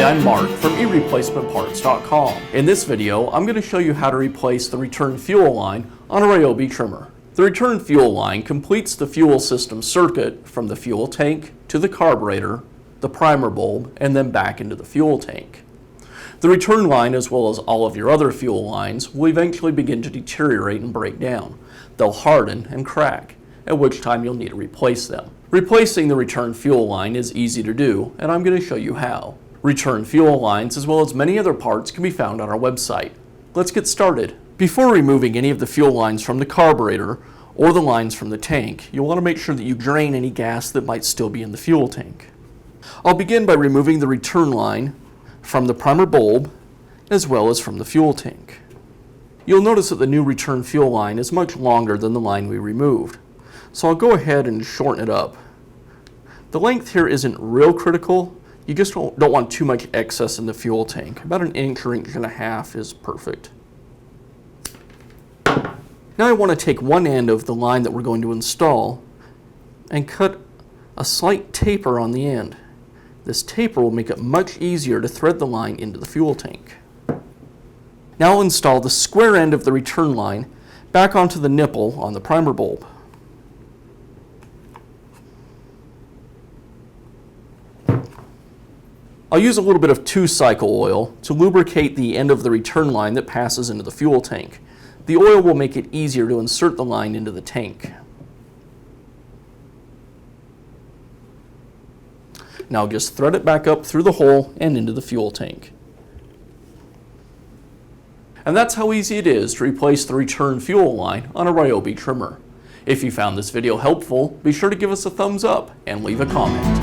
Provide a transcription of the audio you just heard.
I'm Mark from eReplacementParts.com. In this video, I'm going to show you how to replace the return fuel line on a Ryobi trimmer. The return fuel line completes the fuel system circuit from the fuel tank to the carburetor, the primer bulb, and then back into the fuel tank. The return line, as well as all of your other fuel lines, will eventually begin to deteriorate and break down. They'll harden and crack, at which time you'll need to replace them. Replacing the return fuel line is easy to do, and I'm going to show you how. Return fuel lines, as well as many other parts, can be found on our website. Let's get started. Before removing any of the fuel lines from the carburetor or the lines from the tank, you'll want to make sure that you drain any gas that might still be in the fuel tank. I'll begin by removing the return line from the primer bulb as well as from the fuel tank. You'll notice that the new return fuel line is much longer than the line we removed, so I'll go ahead and shorten it up. The length here isn't real critical. You just don't want too much excess in the fuel tank. About an inch or inch and a half is perfect. Now I want to take one end of the line that we're going to install and cut a slight taper on the end. This taper will make it much easier to thread the line into the fuel tank. Now I'll install the square end of the return line back onto the nipple on the primer bulb. I'll use a little bit of 2-cycle oil to lubricate the end of the return line that passes into the fuel tank. The oil will make it easier to insert the line into the tank. Now just thread it back up through the hole and into the fuel tank. And that's how easy it is to replace the return fuel line on a Ryobi trimmer. If you found this video helpful, be sure to give us a thumbs up and leave a comment.